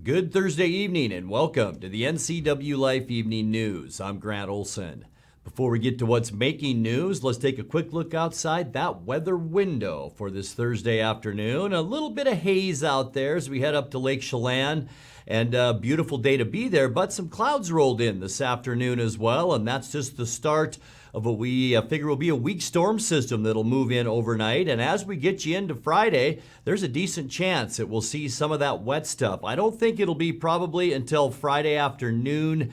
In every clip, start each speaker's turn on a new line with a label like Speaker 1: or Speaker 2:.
Speaker 1: Good Thursday evening and welcome to the NCWLIFE Evening News. I'm Grant Olson. Before we get to what's making news, let's take a quick look outside that weather window for this Thursday afternoon. A little bit of haze out there as we head up to Lake Chelan. And a beautiful day to be there, but some clouds rolled in this afternoon as well, and that's just the start of what we figure will be a weak storm system that'll move in overnight. And as we get you into Friday, there's a decent chance that we'll see some of that wet stuff. I don't think it'll be probably until Friday afternoon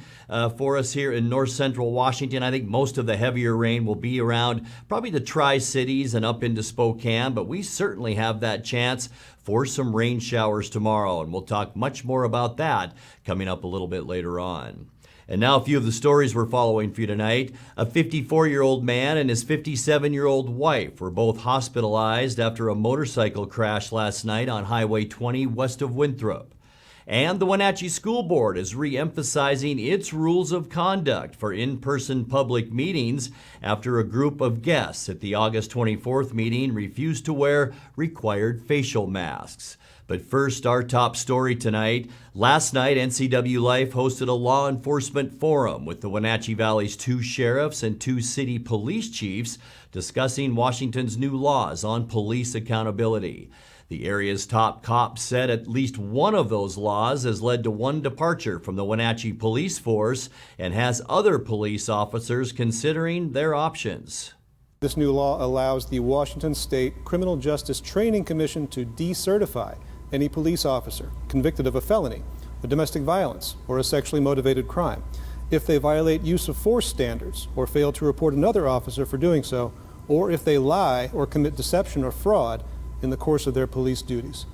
Speaker 1: for us here in north central Washington. I think most of the heavier rain will be around probably the Tri-Cities and up into Spokane, but we certainly have that chance for some rain showers tomorrow, and we'll talk much more about that coming up a little bit later on. And now a few of the stories we're following for you tonight. A 54-year-old man and his 57-year-old wife were both hospitalized after a motorcycle crash last night on Highway 20 west of Winthrop. And the Wenatchee School Board is re-emphasizing its rules of conduct for in-person public meetings after a group of guests at the August 24th meeting refused to wear required facial masks. But first, our top story tonight. Last night, NCWLIFE hosted a law enforcement forum with the Wenatchee Valley's 2 sheriffs and 2 city police chiefs discussing Washington's new laws on police accountability. The area's top cop said at least one of those laws has led to one departure from the Wenatchee police force and has other police officers considering their options.
Speaker 2: This new law allows the Washington State Criminal Justice Training Commission to decertify any police officer convicted of a felony, a domestic violence, or a sexually motivated crime if they violate use of force standards or fail to report another officer for doing so, or if they lie or commit deception or fraud in the course of their police duties.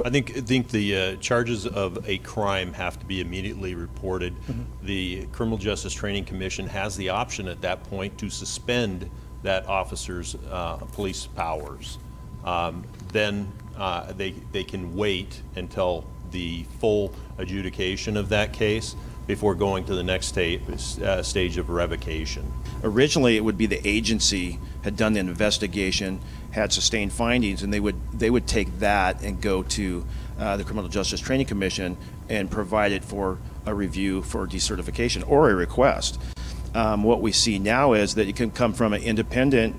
Speaker 3: I think the charges of a crime have to be immediately reported. The Criminal Justice Training Commission has the option at that point to suspend that officer's police powers. Then they can wait until the full adjudication of that case before going to the next stage of revocation.
Speaker 4: Originally, it would be the agency had done the investigation, had sustained findings, and they would take that and go to the Criminal Justice Training Commission and provide it for a review for decertification or a request. What we see now is that it can come from an independent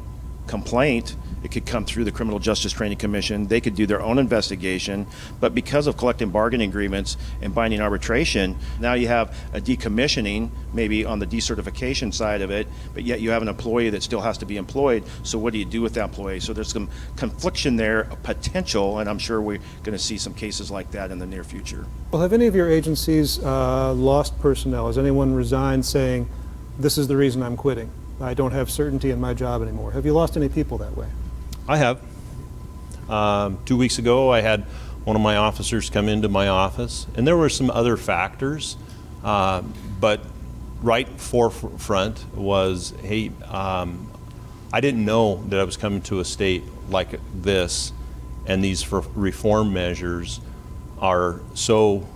Speaker 4: complaint. It could come through the Criminal Justice Training Commission. They could do their own investigation, but because of collective bargaining agreements and binding arbitration, now you have a decommissioning maybe on the decertification side of it, but yet you have an employee that still has to be employed. So what do you do with that employee? So there's some confliction there, potential, and I'm sure we're going to see some cases like that in the near future.
Speaker 2: Well, have any of your agencies lost personnel? Has anyone resigned saying, this is the reason I'm quitting? I don't have certainty in my job anymore. Have you lost any people that way?
Speaker 3: I have. 2 weeks ago, I had one of my officers come into my office, and there were some other factors, but right forefront was, hey, I didn't know that I was coming to a state like this, and these reform measures are so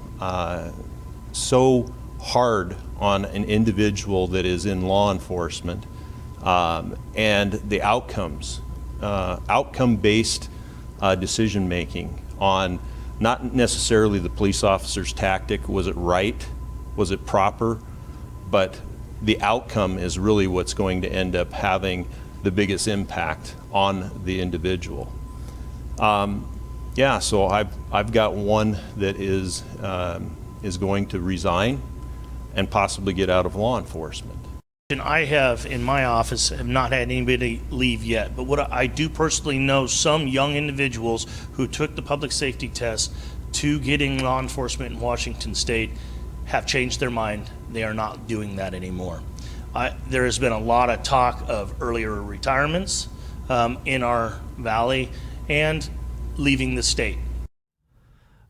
Speaker 3: hard on an individual that is in law enforcement, and the outcome-based decision making on not necessarily the police officer's tactic, was it right, was it proper, but the outcome is really what's going to end up having the biggest impact on the individual. Yeah, so I've got one that is going to resign and possibly get out of law enforcement.
Speaker 5: And I have, in my office, have not had anybody leave yet. But what I do personally know, some young individuals who took the public safety test to getting law enforcement in Washington State have changed their mind. They are not doing that anymore. There has been a lot of talk of earlier retirements in our valley and leaving the state.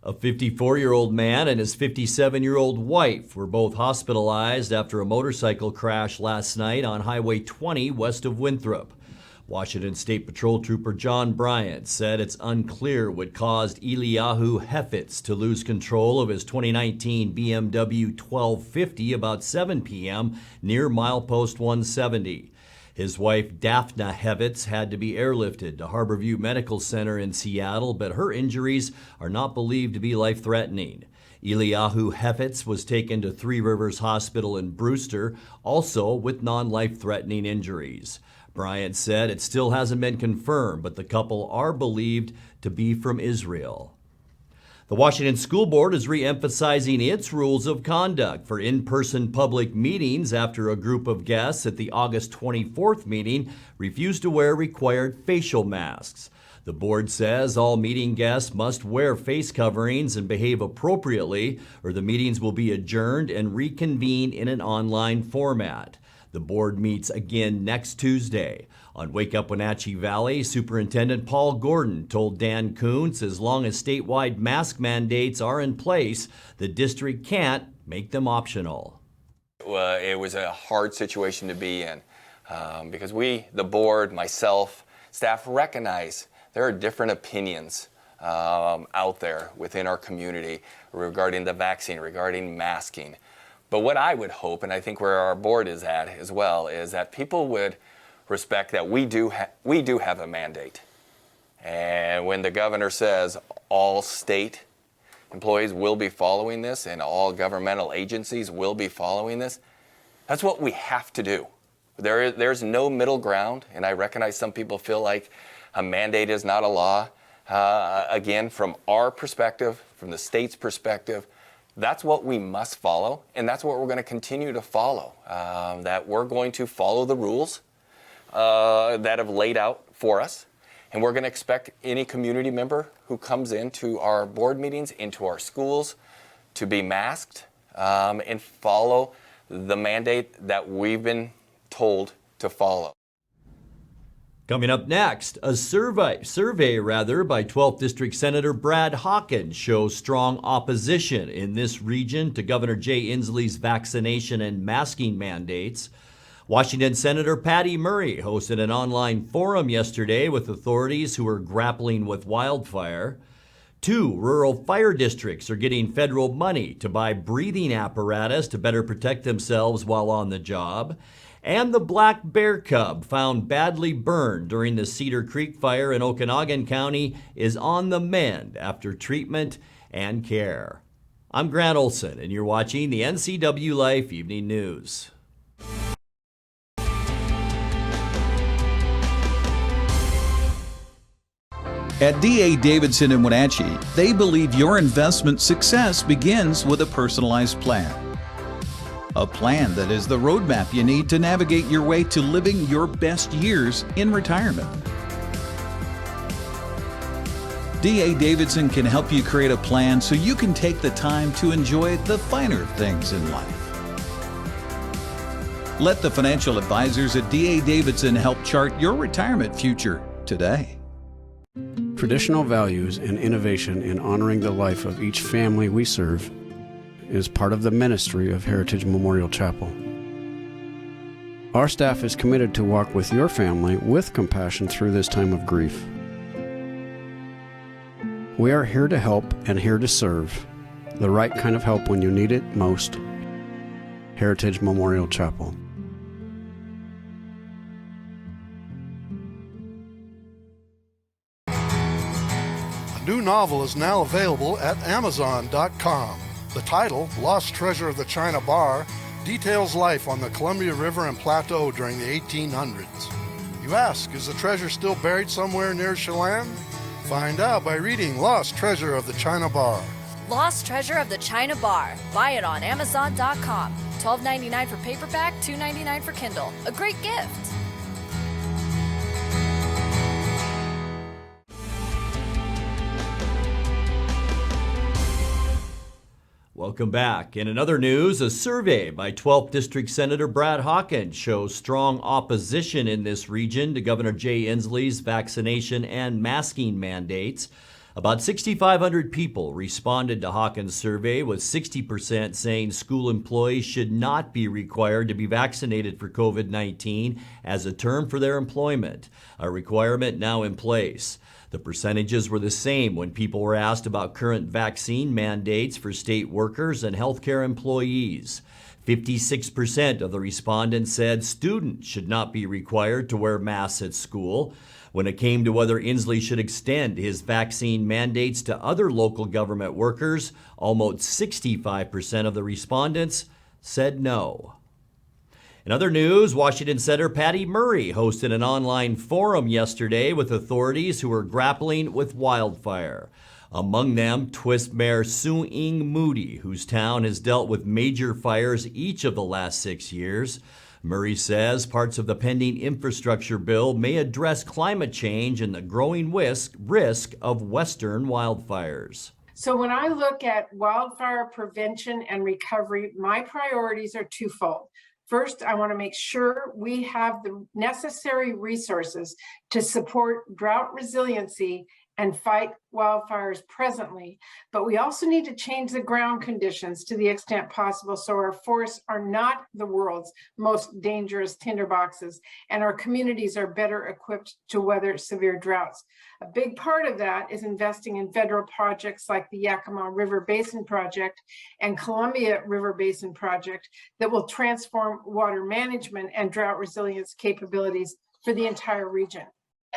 Speaker 1: A 54-year-old man and his 57-year-old wife were both hospitalized after a motorcycle crash last night on Highway 20 west of Winthrop. Washington State Patrol Trooper John Bryant said it's unclear what caused Eliyahu Hefetz to lose control of his 2019 BMW 1250 about 7 p.m. near milepost 170. His wife, Daphna Hevitz, had to be airlifted to Harborview Medical Center in Seattle, but her injuries are not believed to be life-threatening. Eliyahu Hevitz was taken to Three Rivers Hospital in Brewster, also with non-life-threatening injuries. Bryant said it still hasn't been confirmed, but the couple are believed to be from Israel. The Washington School Board is re-emphasizing its rules of conduct for in-person public meetings after a group of guests at the August 24th meeting refused to wear required facial masks. The board says all meeting guests must wear face coverings and behave appropriately, or the meetings will be adjourned and reconvene in an online format. The board meets again next Tuesday. On Wake Up Wenatchee Valley, Superintendent Paul Gordon told Dan Kuntz as long as statewide mask mandates are in place, the district can't make them optional.
Speaker 6: It was a hard situation to be in because we, the board, myself, staff recognize there are different opinions out there within our community regarding the vaccine, regarding masking. But what I would hope, and I think where our board is at as well, is that people would respect that we do have a mandate. And when the governor says all state employees will be following this and all governmental agencies will be following this, that's what we have to do. There's no middle ground, and I recognize some people feel like a mandate is not a law. Again, from our perspective, from the state's perspective, that's what we must follow, and that's what we're going to continue to follow. That we're going to follow the rules that have laid out for us, and we're going to expect any community member who comes into our board meetings, into our schools, to be masked and follow the mandate that we've been told to follow.
Speaker 1: Coming up next, a survey by 12th District Senator Brad Hawkins shows strong opposition in this region to Governor Jay Inslee's vaccination and masking mandates. Washington Senator Patty Murray hosted an online forum yesterday with authorities who are grappling with wildfire. 2 rural fire districts are getting federal money to buy breathing apparatus to better protect themselves while on the job. And the black bear cub found badly burned during the Cedar Creek fire in Okanagan County is on the mend after treatment and care. I'm Grant Olson, and you're watching the NCWLIFE Evening News.
Speaker 7: At D.A. Davidson in Wenatchee, they believe your investment success begins with a personalized plan. A plan that is the roadmap you need to navigate your way to living your best years in retirement. D.A. Davidson can help you create a plan so you can take the time to enjoy the finer things in life. Let the financial advisors at D.A. Davidson help chart your retirement future today.
Speaker 8: Traditional values and innovation in honoring the life of each family we serve is part of the ministry of Heritage Memorial Chapel. Our staff is committed to walk with your family with compassion through this time of grief. We are here to help and here to serve, the right kind of help when you need it most. Heritage Memorial Chapel.
Speaker 9: A new novel is now available at Amazon.com. The title, Lost Treasure of the China Bar, details life on the Columbia River and Plateau during the 1800s. You ask, is the treasure still buried somewhere near Chelan? Find out by reading Lost Treasure of the China Bar.
Speaker 10: Lost Treasure of the China Bar. Buy it on Amazon.com. $12.99 for paperback, $2.99 for Kindle. A great gift.
Speaker 1: Welcome back. In another news, a survey by 12th District Senator Brad Hawkins shows strong opposition in this region to Governor Jay Inslee's vaccination and masking mandates. About 6,500 people responded to Hawkins' survey, with 60% saying school employees should not be required to be vaccinated for COVID-19 as a term for their employment, a requirement now in place. The percentages were the same when people were asked about current vaccine mandates for state workers and healthcare employees. 56% of the respondents said students should not be required to wear masks at school. When it came to whether Inslee should extend his vaccine mandates to other local government workers, almost 65% of the respondents said no. In other news, Washington Senator Patty Murray hosted an online forum yesterday with authorities who are grappling with wildfire. Among them, Twist Mayor Sue-Ing Moody, whose town has dealt with major fires each of the last 6 years. Murray says parts of the pending infrastructure bill may address climate change and the growing risk of western wildfires.
Speaker 11: So when I look at wildfire prevention and recovery, my priorities are twofold. First, I want to make sure we have the necessary resources to support drought resiliency and fight wildfires presently, but we also need to change the ground conditions to the extent possible so our forests are not the world's most dangerous tinderboxes and our communities are better equipped to weather severe droughts. A big part of that is investing in federal projects like the Yakima River Basin Project and Columbia River Basin Project that will transform water management and drought resilience capabilities for the entire region.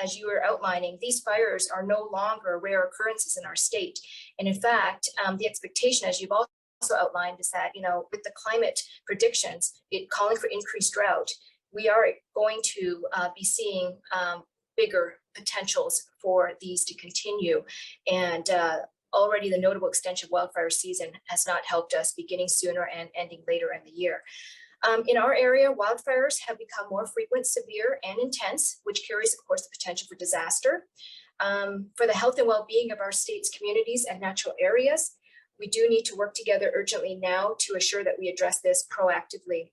Speaker 12: As you were outlining, these fires are no longer rare occurrences in our state. And in fact, the expectation, as you've also outlined, is that, with the climate predictions, calling for increased drought, we are going to be seeing bigger potentials for these to continue. And already the notable extension of wildfire season has not helped us, beginning sooner and ending later in the year. In our area, wildfires have become more frequent, severe, and intense, which carries, of course, the potential for disaster. For the health and well-being of our state's communities and natural areas, we do need to work together urgently now to assure that we address this proactively.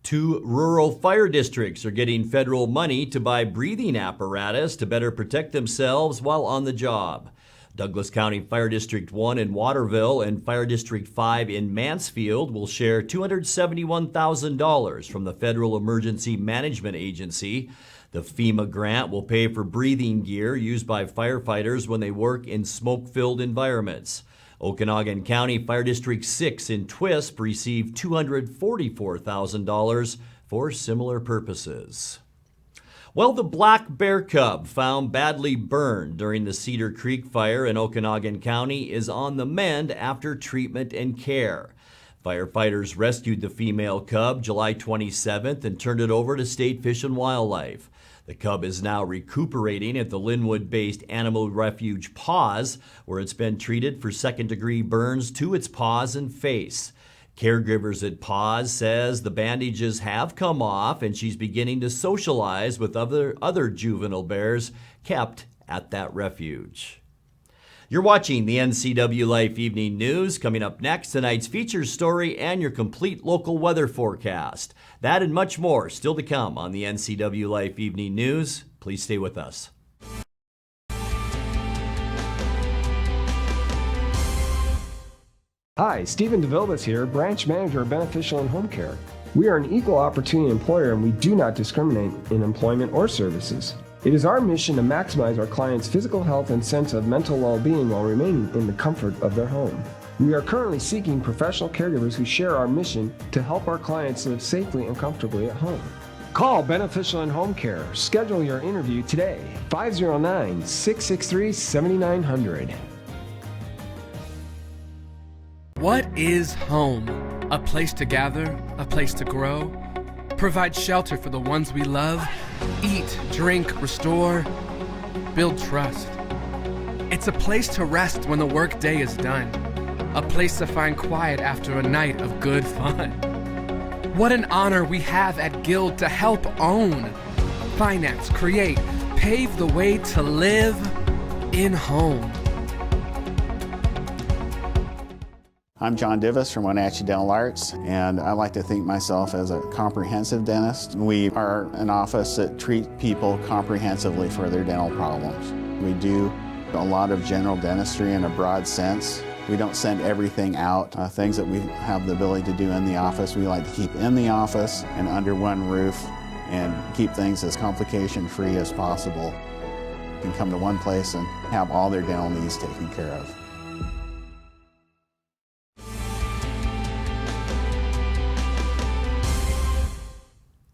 Speaker 1: 2 rural fire districts are getting federal money to buy breathing apparatus to better protect themselves while on the job. Douglas County Fire District 1 in Waterville and Fire District 5 in Mansfield will share $271,000 from the Federal Emergency Management Agency. The FEMA grant will pay for breathing gear used by firefighters when they work in smoke-filled environments. Okanagan County Fire District 6 in Twisp received $244,000 for similar purposes. Well, the black bear cub found badly burned during the Cedar Creek fire in Okanagan County is on the mend after treatment and care. Firefighters rescued the female cub July 27th and turned it over to State Fish and Wildlife. The cub is now recuperating at the Linwood-based animal refuge Paws, where it's been treated for second-degree burns to its paws and face. Caregivers at Paws says the bandages have come off and she's beginning to socialize with other juvenile bears kept at that refuge. You're watching the NCWLIFE Evening News. Coming up next, tonight's features story and your complete local weather forecast. That and much more still to come on the NCWLIFE Evening News. Please stay with us.
Speaker 13: Hi, Stephen DeVilbus here, Branch Manager of Beneficial and Home Care. We are an equal opportunity employer and we do not discriminate in employment or services. It is our mission to maximize our clients' physical health and sense of mental well-being while remaining in the comfort of their home. We are currently seeking professional caregivers who share our mission to help our clients live safely and comfortably at home. Call Beneficial and Home Care. Schedule your interview today, 509-663-7900.
Speaker 14: What is home? A place to gather, a place to grow, provide shelter for the ones we love, eat, drink, restore, build trust. It's a place to rest when the workday is done, a place to find quiet after a night of good fun. What an honor we have at Guild to help own, finance, create, pave the way to live in home.
Speaker 15: I'm John Divis from Wenatchee Dental Arts, and I like to think myself as a comprehensive dentist. We are an office that treats people comprehensively for their dental problems. We do a lot of general dentistry in a broad sense. We don't send everything out. Things that we have the ability to do in the office, we like to keep in the office and under one roof and keep things as complication-free as possible. You can come to one place and have all their dental needs taken care of.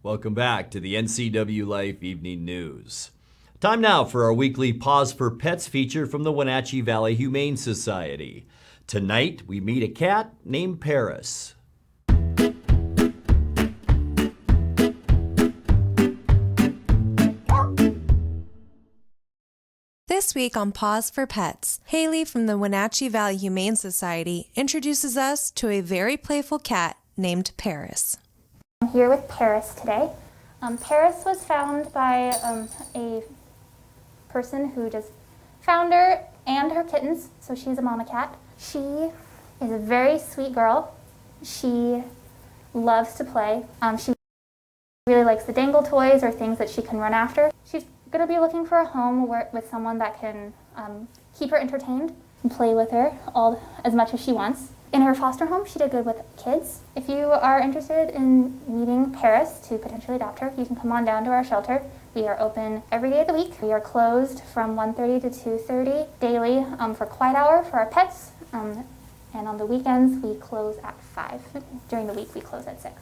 Speaker 1: Welcome back to the NCWLIFE Evening News. Time now for our weekly Pause for Pets feature from the Wenatchee Valley Humane Society. Tonight, we meet a cat named Paris.
Speaker 16: This week on Pause for Pets, Haley from the Wenatchee Valley Humane Society introduces us to a very playful cat named Paris.
Speaker 17: I'm here with Paris today. Paris was found by a person who just found her and her kittens, so she's a mama cat. She is a very sweet girl. She loves to play. She really likes the dangle toys or things that she can run after. She's going to be looking for a home with someone that can keep her entertained and play with her as much as she wants. In her foster home, she did good with kids. If you are interested in meeting Paris to potentially adopt her, you can come on down to our shelter. We are open every day of the week. We are closed from 1:30 to 2:30 daily for quiet hour for our pets. And on the weekends, we close at 5. During the week, we close at 6.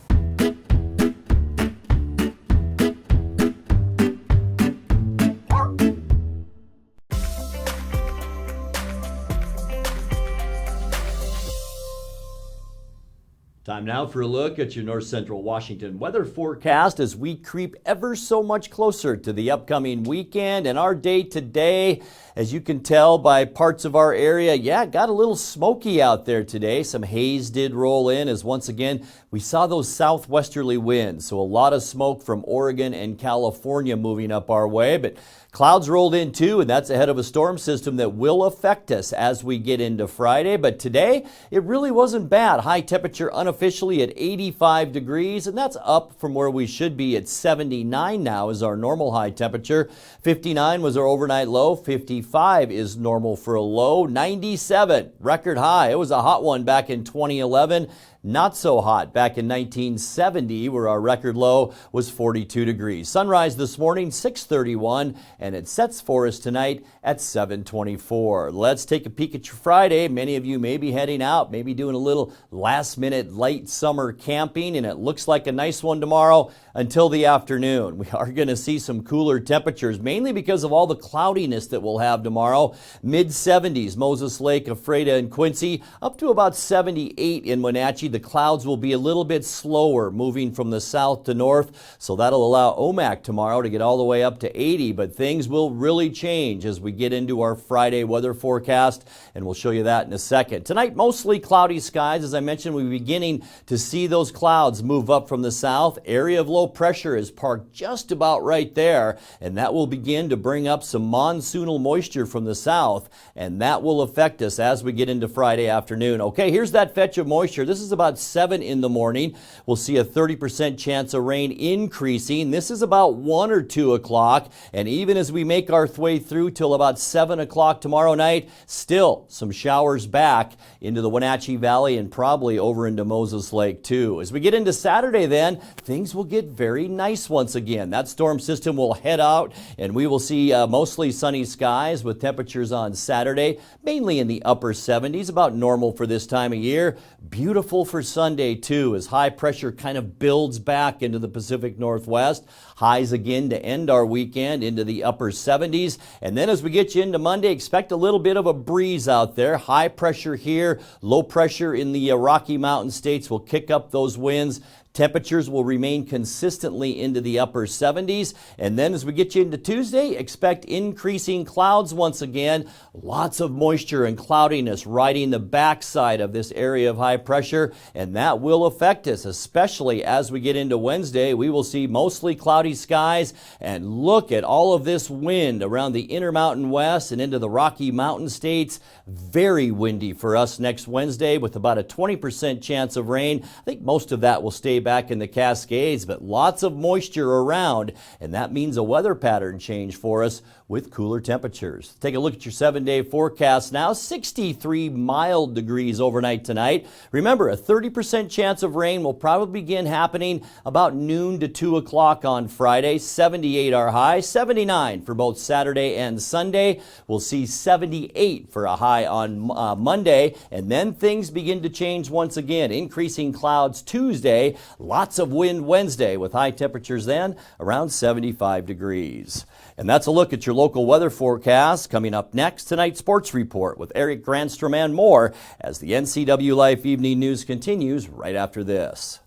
Speaker 1: Time now for a look at your North Central Washington weather forecast as we creep ever so much closer to the upcoming weekend. And our day today, as you can tell by parts of our area, it got a little smoky out there today. Some haze did roll in as once again we saw those southwesterly winds. So a lot of smoke from Oregon and California moving up our way. But clouds rolled in too, and that's ahead of a storm system that will affect us as we get into Friday. But today, it really wasn't bad. High temperature unofficially at 85 degrees, and that's up from where we should be at 79 now is our normal high temperature. 59 was our overnight low. 55 is normal for a low. 97, record high. It was a hot one back in 2011. Not so hot back in 1970, where our record low was 42 degrees. Sunrise this morning, 6:31, and it sets for us tonight at 7:24. Let's take a peek at your Friday. Many of you may be heading out, maybe doing a little last-minute late summer camping, and it looks like a nice one tomorrow until the afternoon. We are going to see some cooler temperatures, mainly because of all the cloudiness that we'll have tomorrow. Mid-70s, Moses Lake, Ephrata, and Quincy, up to about 78 in Wenatchee. The clouds will be a little bit slower moving from the south to north, so that'll allow Omak tomorrow to get all the way up to 80, but things will really change as we get into our Friday weather forecast, and we'll show you that in a second. Tonight, mostly cloudy skies. As I mentioned, we're beginning to see those clouds move up from the south. Area of low pressure is parked just about right there, and that will begin to bring up some monsoonal moisture from the south, and that will affect us as we get into Friday afternoon. Okay, here's that fetch of moisture. This is about 7 in the morning. We'll see a 30% chance of rain increasing. This is about 1 or 2 o'clock, and even as we make our way through till about 7 o'clock tomorrow night, still some showers back into the Wenatchee Valley and probably over into Moses Lake too. As we get into Saturday then, things will get very nice once again. That storm system will head out and we will see mostly sunny skies with temperatures on Saturday, mainly in the upper 70s, about normal for this time of year. Beautiful for Sunday too, as high pressure kind of builds back into the Pacific Northwest. Highs again to end our weekend into the upper 70s. And then as we get you into Monday, expect a little bit of a breeze out there. High pressure here, low pressure in the Rocky Mountain states will kick up those winds. Temperatures will remain consistently into the upper 70s. And then as we get you into Tuesday, expect increasing clouds once again. Lots of moisture and cloudiness riding the backside of this area of high pressure, and that will affect us, especially as we get into Wednesday. We will see mostly cloudy skies, and look at all of this wind around the Intermountain West and into the Rocky Mountain states. Very windy for us next Wednesday with about a 20% chance of rain. I think most of that will stay back in the Cascades, but lots of moisture around, and that means a weather pattern change for us with cooler temperatures. Take a look at your 7-day forecast now. 63 mild degrees overnight tonight. Remember, a 30% chance of rain will probably begin happening about noon to 2 o'clock on Friday. 78 our high, 79 for both Saturday and Sunday. We'll see 78 for a high on Monday, and then things begin to change once again. Increasing clouds Tuesday, Lots of wind Wednesday with high temperatures then around 75 degrees. And that's a look at your local weather forecast. Coming up next, tonight's sports report with Eric Granstrom and more as the NCWLIFE Evening News continues right after this.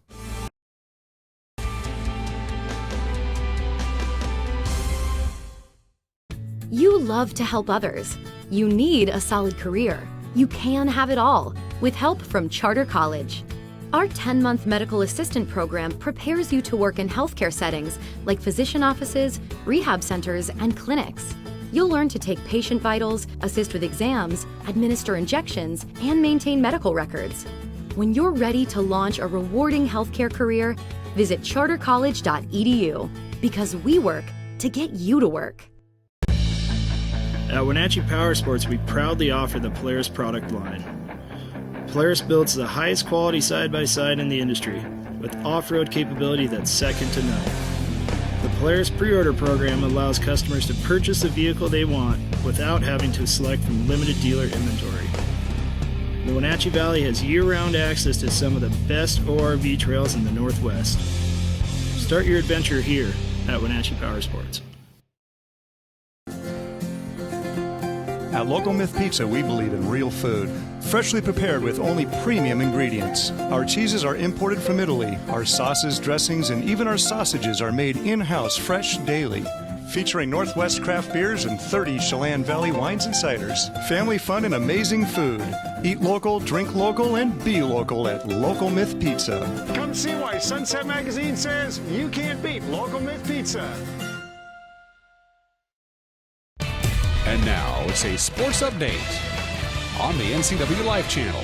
Speaker 18: You love to help others. You need a solid career. You can have it all with help from Charter College. Our 10-month medical assistant program prepares you to work in healthcare settings like physician offices, rehab centers, and clinics. You'll learn to take patient vitals, assist with exams, administer injections, and maintain medical records. When you're ready to launch a rewarding healthcare career, visit chartercollege.edu because we work to get you to work.
Speaker 19: At Wenatchee Powersports, we proudly offer the Polaris product line. Polaris builds the highest quality side-by-side in the industry, with off-road capability that's second to none. The Polaris pre-order program allows customers to purchase the vehicle they want without having to select from limited dealer inventory. The Wenatchee Valley has year-round access to some of the best ORV trails in the Northwest. Start your adventure here at Wenatchee Powersports.
Speaker 20: At Local Myth Pizza, we believe in real food, freshly prepared with only premium ingredients. Our cheeses are imported from Italy. Our sauces, dressings, and even our sausages are made in-house fresh daily. Featuring Northwest craft beers and 30 Chelan Valley wines and ciders. Family fun and amazing food. Eat local, drink local, and be local at Local Myth Pizza.
Speaker 21: Come see why Sunset Magazine says you can't beat Local Myth Pizza.
Speaker 22: And now it's a sports update on the NCWLIFE channel.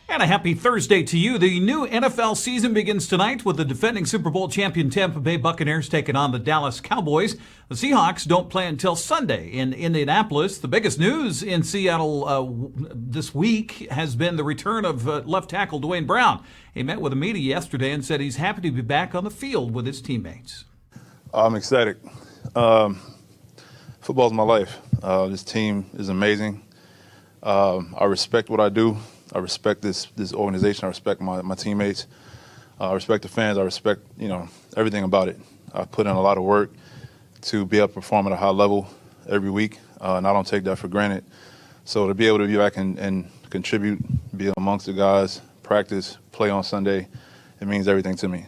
Speaker 23: And a happy Thursday to you. The new NFL season begins tonight with the defending Super Bowl champion Tampa Bay Buccaneers taking on the Dallas Cowboys. The Seahawks don't play until Sunday in Indianapolis. The biggest news in Seattle this week has been the return of left tackle Dwayne Brown. He met with the media yesterday and said he's happy to be back on the field with his teammates.
Speaker 24: I'm excited. Football's my life. This team is amazing. I respect what I do. I respect this organization. I respect my teammates. I respect the fans. I respect, everything about it. I put in a lot of work to be able to perform at a high level every week, and I don't take that for granted. So to be able to be back and contribute, be amongst the guys, practice, play on Sunday, it means everything to me.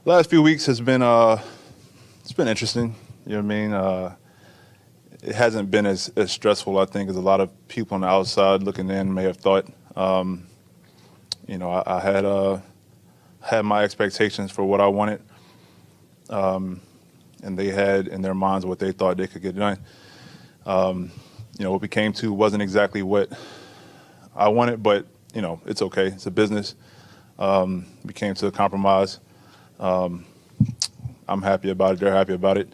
Speaker 24: Last few weeks has been it's been interesting. You know what I mean? It hasn't been as stressful, I think, as a lot of people on the outside looking in may have thought. I had my expectations for what I wanted, and they had in their minds what they thought they could get done. What we came to wasn't exactly what I wanted, but, it's okay. It's a business. We came to a compromise. I'm happy about it. They're happy about it.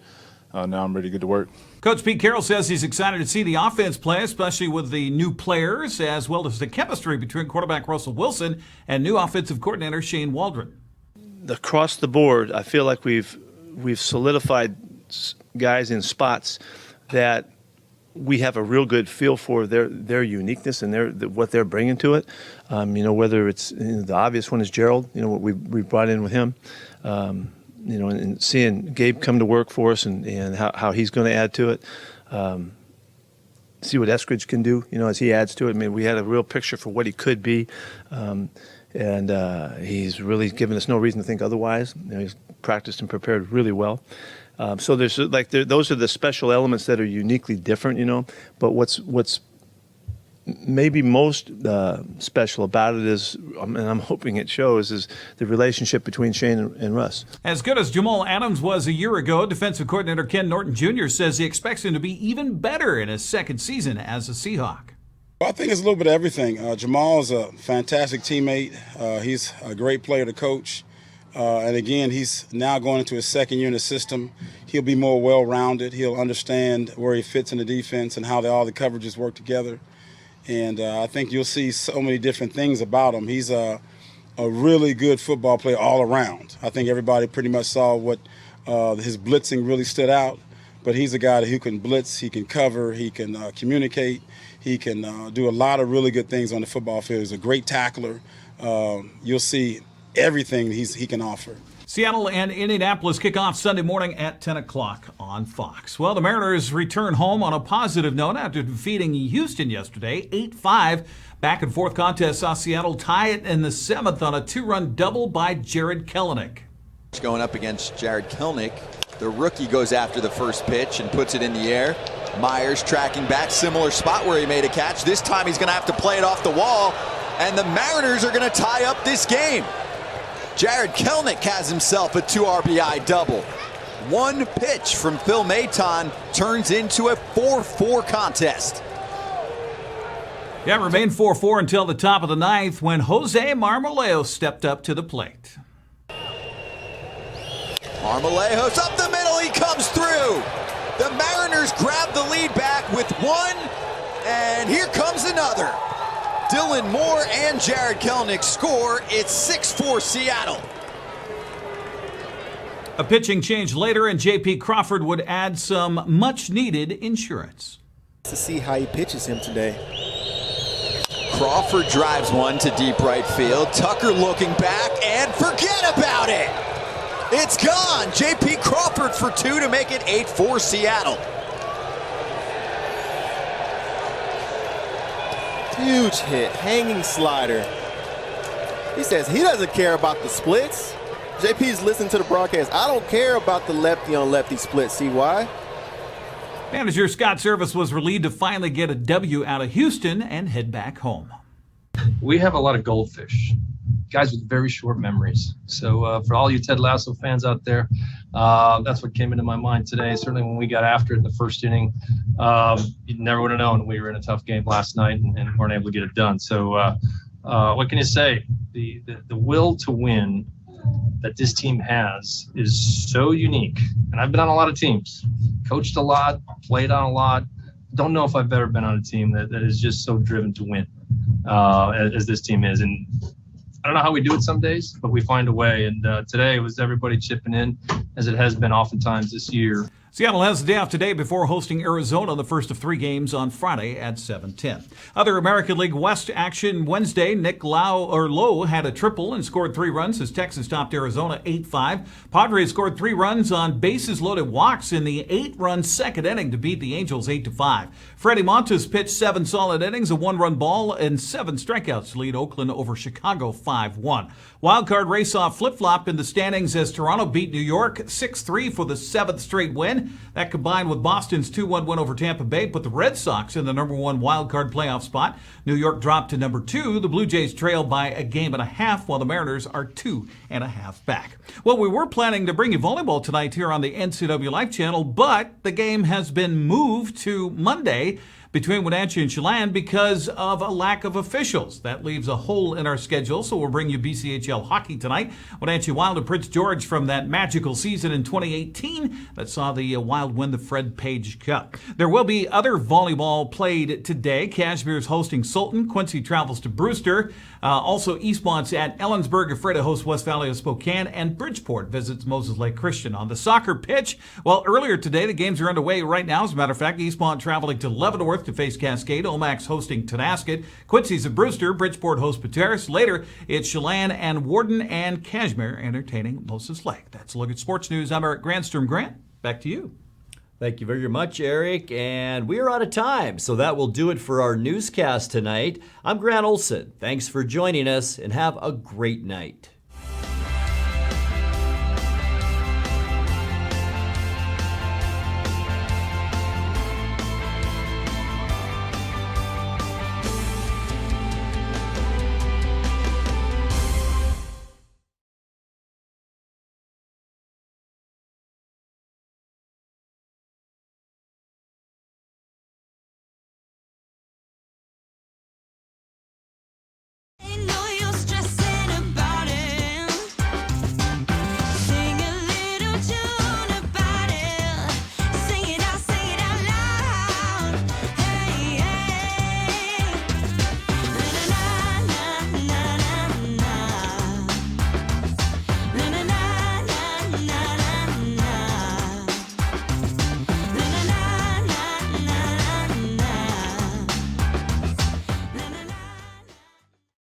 Speaker 24: Now I'm ready to get to work.
Speaker 23: Coach Pete Carroll says he's excited to see the offense play, especially with the new players, as well as the chemistry between quarterback Russell Wilson and new offensive coordinator Shane Waldron.
Speaker 25: Across the board, I feel like we've solidified guys in spots that we have a real good feel for their uniqueness and what they're bringing to it. Whether it's the obvious one is Gerald, what we brought in with him. And seeing Gabe come to work for us and how he's going to add to it. See what Eskridge can do, as he adds to it. I mean, we had a real picture for what he could be. And he's really given us no reason to think otherwise. He's practiced and prepared really well. So there's those are the special elements that are uniquely different, But what's maybe most special about it is, and I'm hoping it shows, is the relationship between Shane and Russ.
Speaker 23: As good as Jamal Adams was a year ago, defensive coordinator Ken Norton Jr. says he expects him to be even better in his second season as a Seahawk.
Speaker 26: Well, I think it's a little bit of everything. Jamal's a fantastic teammate. He's a great player to coach. And again, he's now going into his second year in the system. He'll be more well-rounded. He'll understand where he fits in the defense and how all the coverages work together. And I think you'll see so many different things about him. He's a really good football player all around. I think everybody pretty much saw what his blitzing really stood out. But he's a guy who can blitz, he can cover, he can communicate, he can do a lot of really good things on the football field. He's a great tackler. You'll see everything he can offer.
Speaker 23: Seattle and Indianapolis kick off Sunday morning at 10 o'clock on Fox. Well, the Mariners return home on a positive note after defeating Houston yesterday, 8-5. Back and forth contest saw Seattle tie it in the 7th on a 2-run double by Jared Kelenic.
Speaker 2: Going up against Jared Kelenic, the rookie goes after the first pitch and puts it in the air. Myers tracking back, similar spot where he made a catch. This time he's going to have to play it off the wall, and the Mariners are going to tie up this game. Jared Kelenic has himself a 2 RBI double. One pitch from Phil Maton turns into a 4-4 contest.
Speaker 23: Yeah, it remained 4-4 until the top of the 9th when Jose Marmolejo stepped up to the plate.
Speaker 2: Marmolejo's up the middle, he comes through. The Mariners grab the lead back with one, and here comes another. Dylan Moore and Jared Kelenic score. It's 6-4 Seattle.
Speaker 23: A pitching change later, and J.P. Crawford would add some much-needed insurance.
Speaker 3: To see how he pitches him today.
Speaker 2: Crawford drives one to deep right field. Tucker looking back, and forget about it. It's gone. J.P. Crawford for 2 to make it 8-4 Seattle.
Speaker 3: Huge hit, hanging slider. He says he doesn't care about the splits. JP's listening to the broadcast. I don't care about the lefty on lefty split. See why?
Speaker 23: Manager Scott Service was relieved to finally get a W out of Houston and head back home.
Speaker 4: We have a lot of goldfish, guys with very short memories. So for all you Ted Lasso fans out there, that's what came into my mind today. Certainly when we got after it in the first inning, you never would have known we were in a tough game last night and weren't able to get it done. So what can you say? The will to win that this team has is so unique. And I've been on a lot of teams, coached a lot, played on a lot. Don't know if I've ever been on a team that is just so driven to win as this team is. And I don't know how we do it some days, but we find a way. And today it was everybody chipping in, as it has been oftentimes this year.
Speaker 23: Seattle has the day off today before hosting Arizona, the first of 3 games on Friday at 7:10. Other American League West action Wednesday, Nick Lowe had a triple and scored 3 runs as Texas topped Arizona 8-5. Padres scored 3 runs on bases-loaded walks in the 8-run second inning to beat the Angels 8-5. Freddie Montes pitched 7 solid innings, a 1-run ball, and 7 strikeouts to lead Oakland over Chicago 5-1. Wildcard race-off flip-flop in the standings as Toronto beat New York 6-3 for the 7th straight win. That combined with Boston's 2-1 win over Tampa Bay put the Red Sox in the number 1 wildcard playoff spot. New York dropped to number 2. The Blue Jays trail by a game and a half, while the Mariners are 2.5 back. Well, we were planning to bring you volleyball tonight here on the NCWLIFE channel, but the game has been moved to Monday between Wenatchee and Chelan because of a lack of officials. That leaves a hole in our schedule, so we'll bring you BCHL hockey tonight. Wenatchee Wild and Prince George from that magical season in 2018 that saw the Wild win the Fred Page Cup. There will be other volleyball played today. Cashmere's hosting Sultan. Quincy travels to Brewster. Also, Eastmont's at Ellensburg. Ephrata hosts West Valley of Spokane, and Bridgeport visits Moses Lake Christian. On the soccer pitch, well, earlier today, the games are underway right now. As a matter of fact, Eastmont traveling to Leavenworth to face Cascade. Omax hosting Tonasket. Quincy's at Brewster. Bridgeport hosts Pateris. Later, it's Chelan and Warden, and Cashmere entertaining Moses Lake. That's a look at sports news. I'm Eric Grandstrom. Grant, back to you.
Speaker 1: Thank you very much, Eric. And we are out of time, so that will do it for our newscast tonight. I'm Grant Olson. Thanks for joining us, and have a great night.